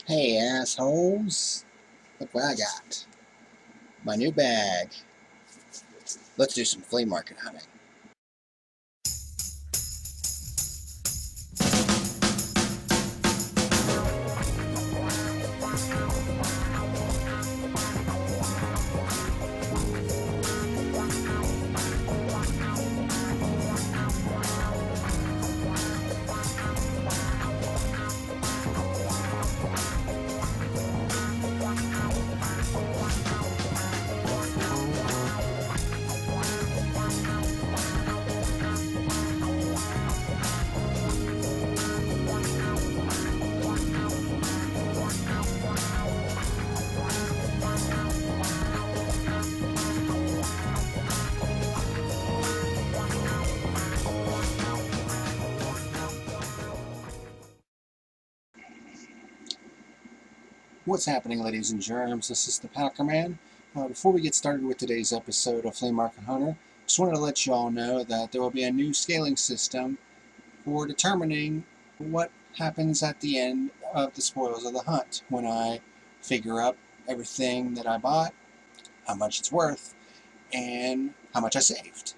Hey assholes, look what I got. My new bag. Let's do some flea market hunting. What's happening, ladies and germs? This is the PackerMan. Before we get started with today's episode of Flea Market Hunter, just wanted to let you all know that there will be a new scaling system for determining what happens at the end of the spoils of the hunt when I figure up everything that I bought, how much it's worth, and how much I saved.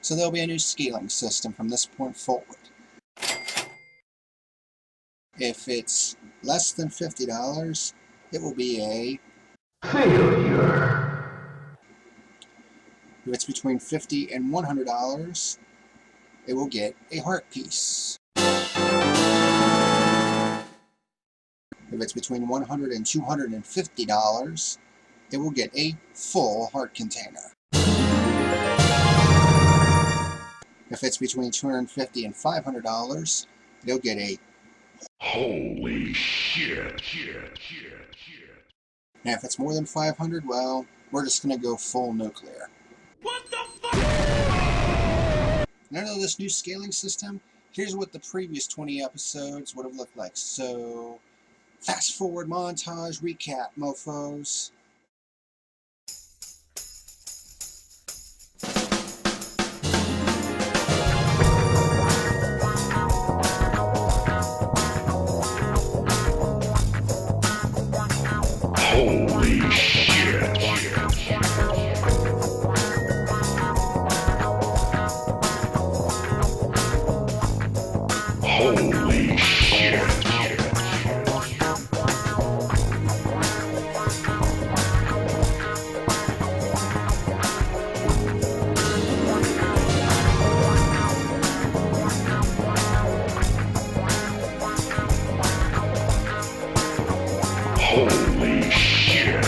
So there'll be a new scaling system from this point forward. If it's less than $50, it will be a failure. If it's between $50 and $100, it will get a heart piece. If it's between $100 and $250, it will get a full heart container. If it's between $250 and $500, it'll get a holy shit. Now if it's more than 500, well, we're just gonna go full nuclear. What the fuck? Now that this new scaling system, here's what the previous 20 episodes would have looked like. So, fast forward montage recap, mofos. Holy shit. Holy shit. Holy shit. Holy shit.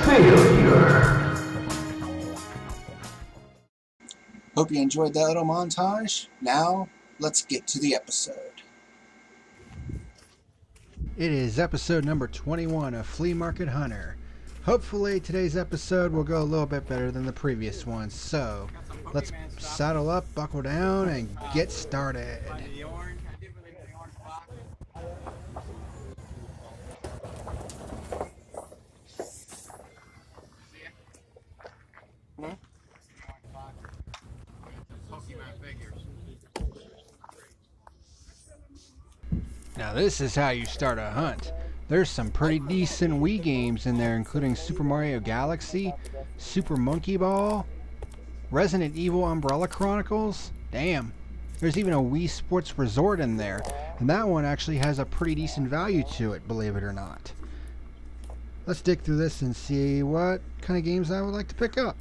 failure. Hope you enjoyed that little montage. Now, let's get to the episode. It is episode number 21 of Flea Market Hunter. Hopefully today's episode will go a little bit better than the previous one, so let's saddle up, buckle down, and get started. Now this is how you start a hunt. There's some pretty decent Wii games in there, including Super Mario Galaxy, Super Monkey Ball, Resident Evil Umbrella Chronicles. Damn, there's even a Wii Sports Resort in there, and that one actually has a pretty decent value to it, believe it or not. Let's dig through this and see what kind of games I would like to pick up.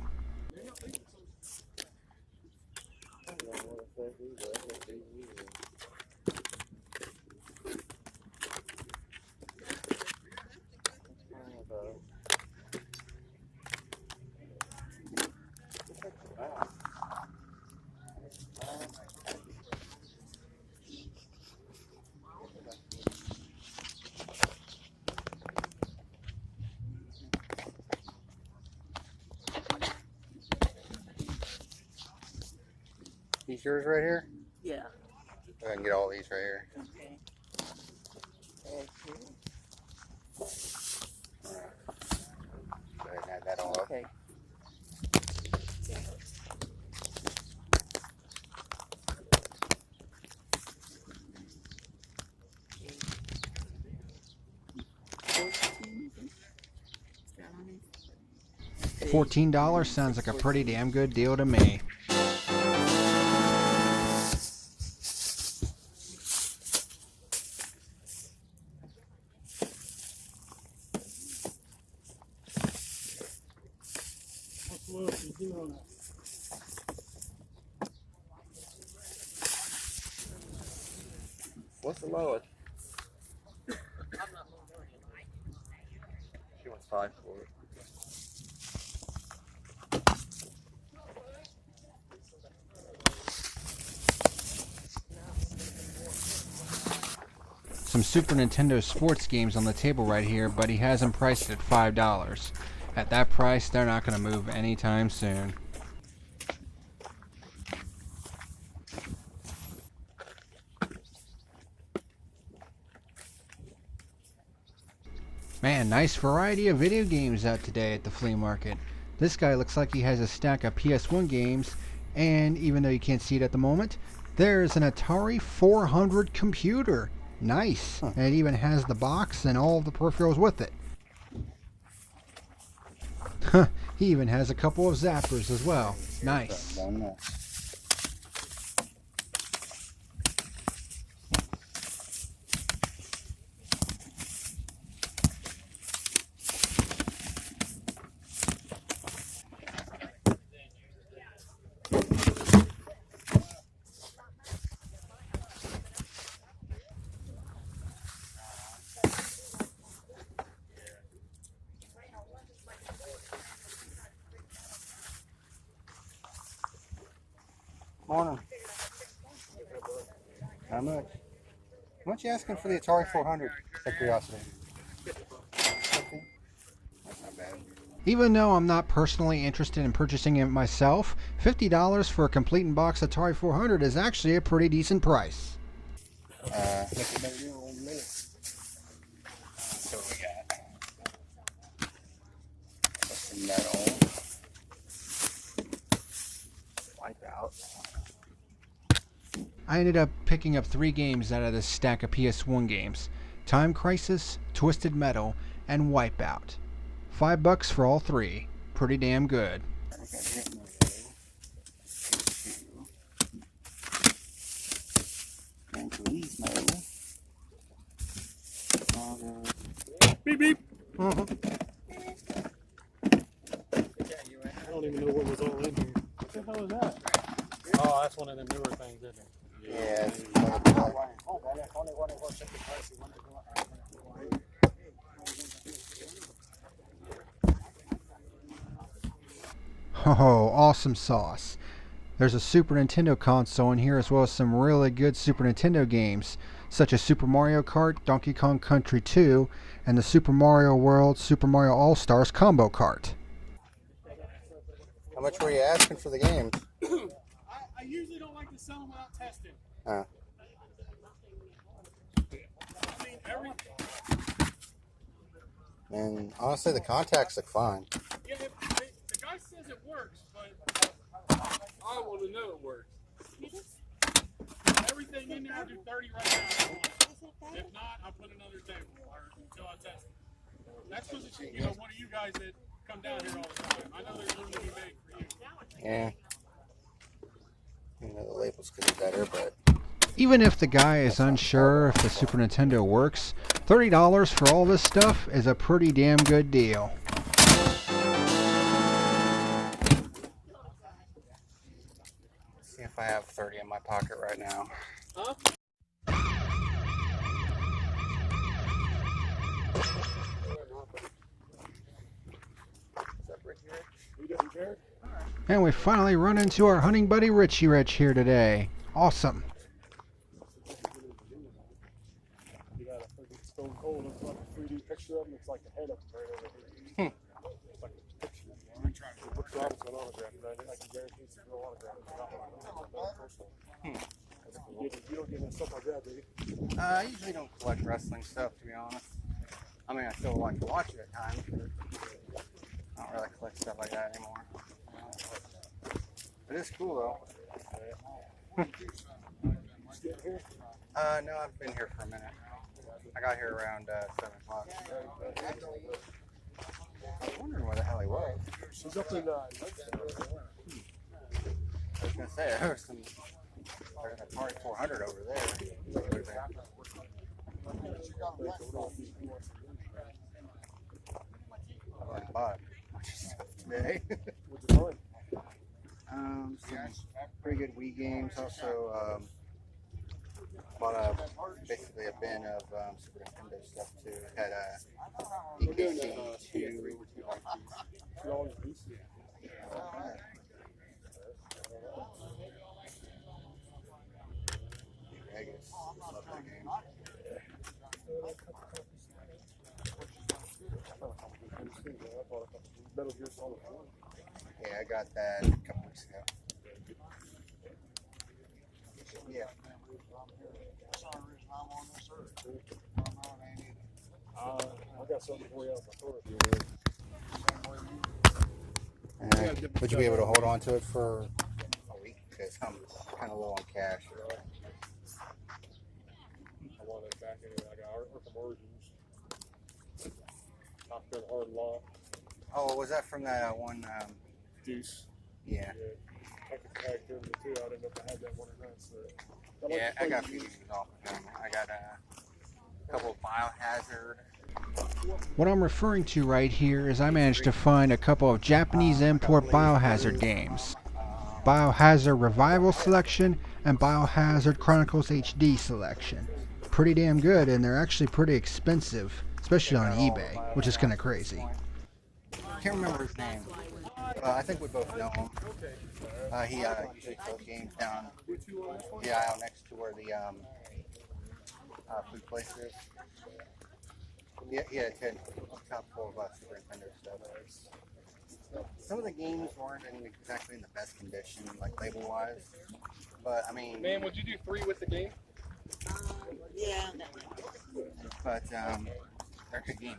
These yours right here? Yeah. I can get all these right here. Okay. Go ahead and add that all up. Okay. $14 sounds like a pretty damn good deal to me. What's the lowest? She wants 5 for it. Some Super Nintendo sports games on the table right here, but he has them priced at $5. At that price, they're not going to move anytime soon. Man, nice variety of video games out today at the flea market. This guy looks like he has a stack of PS1 games, and even though you can't see it at the moment, there's an Atari 400 computer. Nice. And it even has the box and all of the peripherals with it. He even has a couple of zappers as well. Nice. Morning. How much? How much you asking for the Atari 400? Out of curiosity. Okay. That's not bad. Even though I'm not personally interested in purchasing it myself, $50 for a complete in box Atari 400 is actually a pretty decent price. So we got some metal. Wipeout. I ended up picking up 3 games out of this stack of PS1 games: Time Crisis, Twisted Metal, and Wipeout. $5 for all 3. Pretty damn good. Beep beep. I don't even know what was all in here. What the hell is that? Oh, that's one of the newer things, isn't it? Yeah. Oh, awesome sauce. There's a Super Nintendo console in here as well as some really good Super Nintendo games, such as Super Mario Kart, Donkey Kong Country 2, and the Super Mario World Super Mario All-Stars Combo Kart. How much were you asking for the games? I usually don't like to sell them without testing. Huh. I mean, And honestly, the contacts look fine. yeah, the guy says it works, but I want to know it works. Everything in there, I do 30 right now. If not, I put another table until I test it. That's because it's one of you guys that come down here all the time. I know there's room to be made for you. Yeah. The labels could be better, but Even if the guy is unsure if the Super Nintendo works, $30 for all this stuff is a pretty damn good deal. see if I have 30 in my pocket right now. Huh? And we finally run into our hunting buddy Richie Rich here today. Awesome. You got a freaking stone cold. It's like a 3D picture of him. It's like the head of him right over here. It's like a picture. I'm trying to put Robinson autograph, but I can guarantee it's a real autograph. You don't get into stuff like that, do you? I usually don't collect wrestling stuff, to be honest. I mean, I still like to watch it at times, but I don't really collect stuff like that anymore. It is cool, though. No, I've been here for a minute. I got here around 7 o'clock. I was wondering where the hell he was. He's up in I was going to say, there's a Atari 400 over there. I bought today. What'd you find? Some pretty good Wii games. Also, bought basically a bin of Super Nintendo stuff too. It had EKC 2. Vegas. Love that game. Yeah, I got that a couple weeks ago. Yeah. I got something for you else. Would you be able to hold on to it for a week? Because I'm kind of low on cash. I want it back anyway. I got Arkham Origins. Top Gun Hard Lock. Oh, was that from that one? Deuce. Yeah. I could tag them too. I didn't know if I had that one or not. So Yeah, I got a few games off of them. I got a couple of Biohazard. What I'm referring to right here is I managed to find a couple of Japanese import Biohazard games. Biohazard Revival Selection and Biohazard Chronicles HD Selection. Pretty damn good, and they're actually pretty expensive, especially on eBay, which is kind of crazy. I can't remember his name. I think we both know him. He usually sells games down the aisle next to where the food place is. He had a top full of Super Nintendo stuff. Some of the games weren't exactly in the best condition, like label-wise. But I mean, man, would you do 3 with the game? Yeah. But they're good games.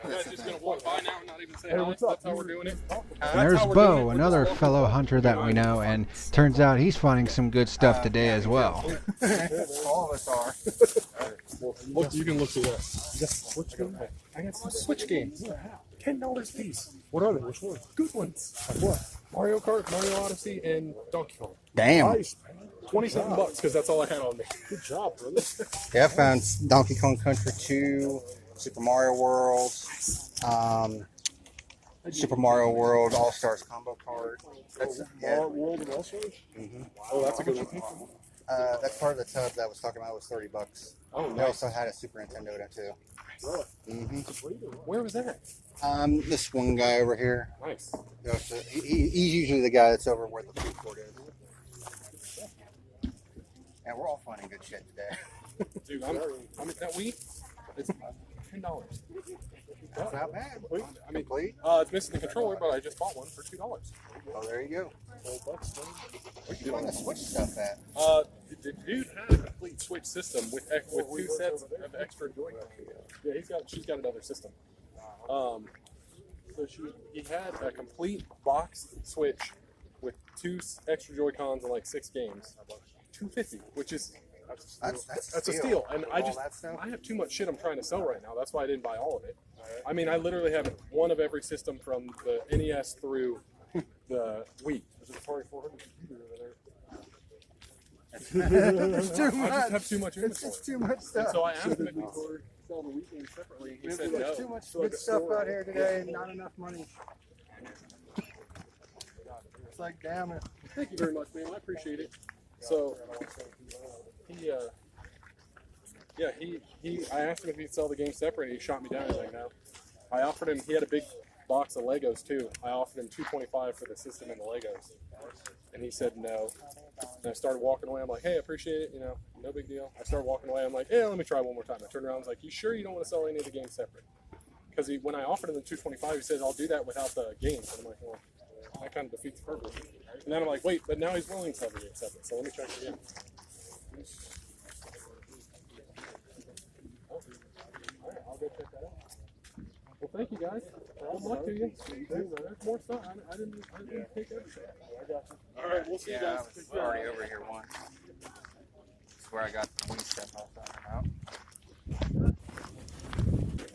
I'm not just gonna walk by now and not even say hi. That's how we're doing it. And there's Bo, another fellow hunter that we know, and turns out he's finding some good stuff today as well. All of us are. Look, you can look through that. I got some Switch games. $10 a piece. What are they? Which ones? Good ones. Like what? Mario Kart, Mario Odyssey, and Donkey Kong. Damn. Nice, man. $27 because that's all I had on me. Good job, brother. Yeah, I found Donkey Kong Country 2, Super Mario World, Super Mario World All-Stars Combo Card. That's World of All-Stars? Oh, that's a good one. That's part of the tub that I was talking about was $30. Oh, They nice. also had a Super Nintendo in it too. Really? Mm-hmm. Where was that? This one guy over here. Nice. He's usually the guy that's over where the food court is. And we're all finding good shit today. Dude, I'm that Wii. It's $10. That's not bad. I mean, Complete. it's missing the controller, but I just bought one for $2. Oh, there you go. Where'd you find the Switch stuff at? The dude had a complete Switch system with 2 sets of extra Joy-Cons. Yeah, she's got another system. So he had a complete box Switch with 2 extra Joy-Cons and like 6 games. $250, which is that's a steal. And I have too much shit I'm trying to sell right now. That's why I didn't buy all of it. I mean, I literally have one of every system from the NES through the Wii. There's an Atari 400 computer over there. It's too much. I just have too much inventory. It's just too much stuff. And so I asked him if he could sell the Wii game separately. He said no. There's too much good stuff out here today and not enough money. It's like, damn it. Thank you very much, man. I appreciate it. So I asked him if he'd sell the game separate. He shot me down. He's like, no. I offered him. He had a big box of Legos too. I offered him $225 for the system and the Legos, and he said no. And I started walking away. I'm like, hey, I appreciate it. You know, no big deal. I started walking away. I'm like, yeah, let me try one more time. I turned around. I was like, you sure you don't want to sell any of the games separate? Because when I offered him the $225, he said, I'll do that without the games. And I'm like, well, that kind of defeats the purpose. And then I'm like, wait, but now he's willing to sell the games separate. So let me check again. All right, I'll go check that out. Well, thank you guys. Good luck to you. There's more stuff. I didn't take everything. I got you. All right, we'll see you guys. I was already over here once. That's where I got the Wii stuff all talking about.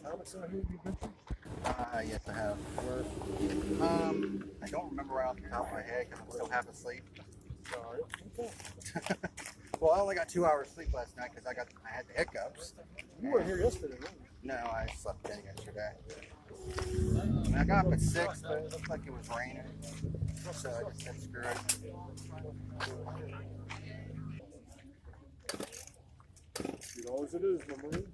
How much have you been through? Yes, I have. I don't remember right off the top of my head because I'm still half asleep. Sorry. Okay. Well, I only got 2 hours sleep last night because I had the hiccups. You weren't here yesterday, were you? No, I slept in yesterday. And I got up at 6, but it looked like it was raining. So I just said screw it. $2 it is, my man.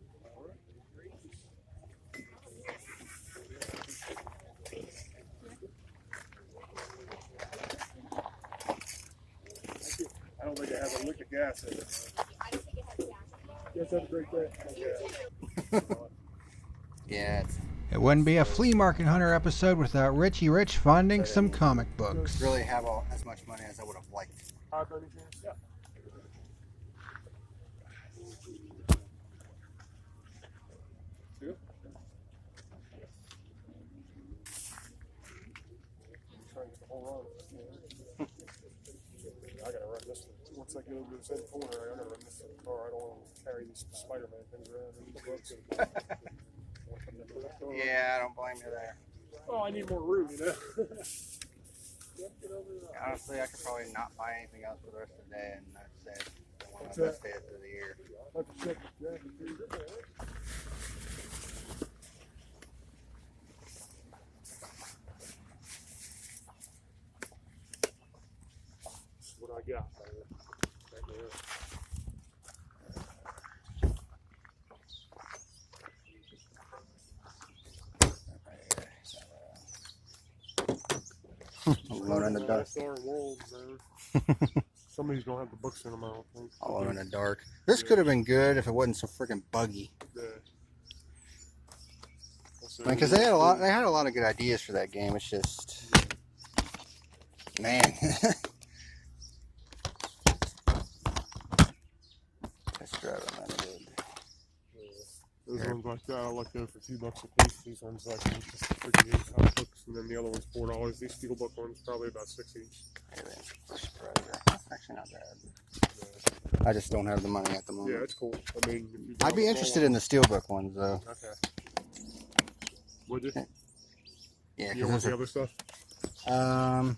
I don't think I have a lick of gas in it. You guys have a great day. Yeah, it wouldn't be a Flea Market Hunter episode without Richie Rich finding some comic books. Really have as much money as I would have liked. Yeah. I gotta run this one. Once I get over this end corner, I gotta run this car. I don't want to carry these Spider-Man things around and the books. Yeah, I don't blame you there. Oh, I need more room, you know. Honestly, I could probably not buy anything else for the rest of the day, and that's it. One of What's my that? best days of the year. I have to check the jacket, too. This is what I got, baby. Right there. Alone in the dark. Some of these don't have the books in them, I don't think. Alone in the dark. This could have been good if it wasn't so freaking buggy. Because they had a lot of good ideas for that game. It's just, man. That's driving that good. Those ones like that, I like those for $2 a piece. These ones like just freaking use hot books, and then the other one's $4. These steelbook ones probably about $6 each. That's actually not bad. I just don't have the money at the moment. Yeah, it's cool. I mean, if you I'd be interested in the steelbook ones though. Okay. Would you? Yeah. You want the other stuff? Nah,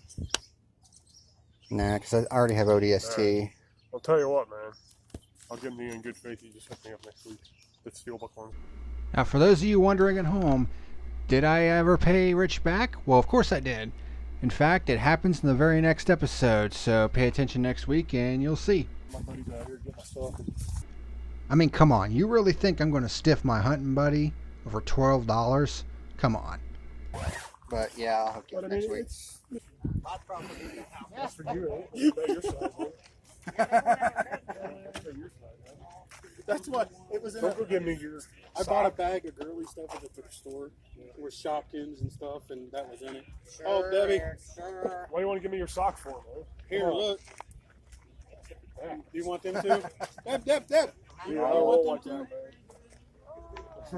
because I already have ODST. I'll tell you what, man. I'll give them in good faith. You just hook me up next week. The steelbook one. Now, for those of you wondering at home, did I ever pay Rich back? Well, of course I did. In fact, it happens in the very next episode, so pay attention next week and you'll see. My buddy's out here getting my stuff. I mean, come on. You really think I'm going to stiff my hunting buddy over $12? Come on. But yeah, I'll hook you up next week. That's for you, right? You bet your size, man. That's what it was. Don't go give me your. I bought a bag of girly stuff at the store with Shopkins and stuff, and that was in it. Sure, Oh, Debbie, sure. why do you want to give me your socks for, man? Here, look. Yeah. Do you want them too? Deb. Yeah, I don't want that,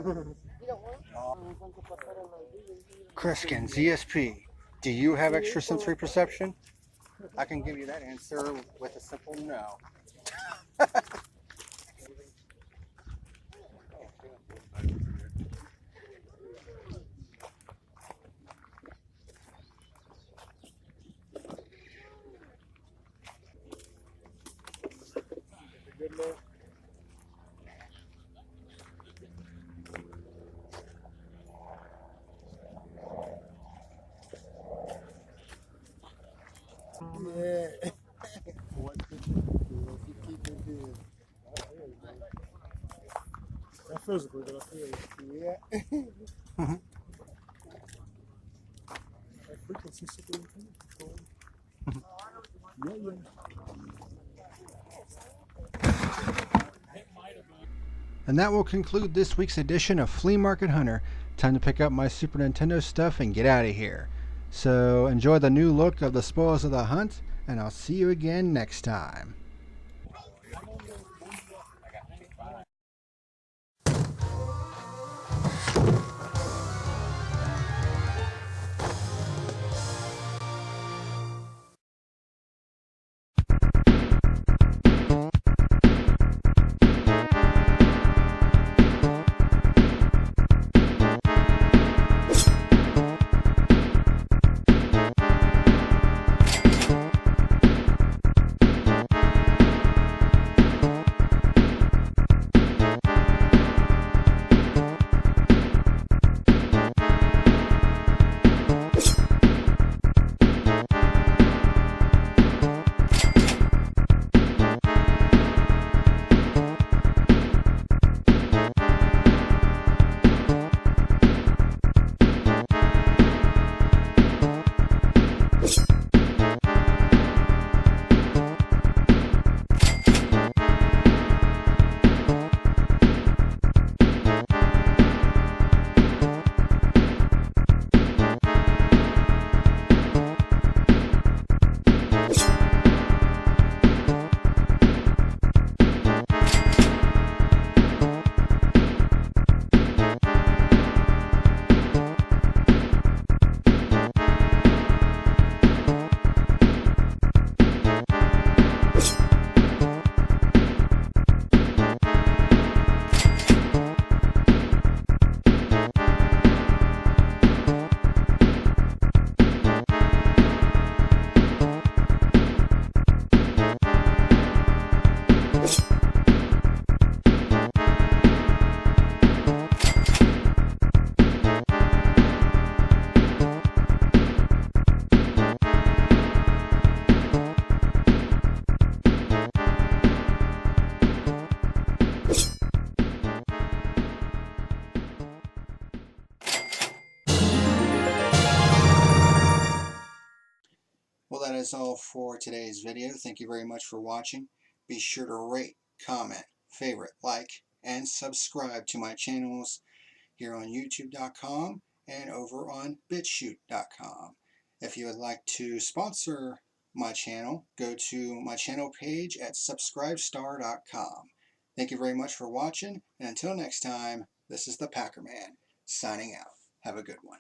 man. Kriskins, ESP. Do you have extrasensory perception? I can give you that answer with a simple no. Good enough. Yeah. Keep it good. Not physically, but I feel it. Yeah. That frequency super control. And that will conclude this week's edition of Flea Market Hunter. Time to pick up my Super Nintendo stuff and get out of here. So enjoy the new look of the spoils of the hunt, and I'll see you again next time. Well, that is all for today's video. Thank you very much for watching. Be sure to rate, comment, favorite, like, and subscribe to my channels here on youtube.com and over on bitchute.com. If you would like to sponsor my channel, go to my channel page at subscribestar.com. Thank you very much for watching, and until next time, this is the PackerMan signing out. Have a good one.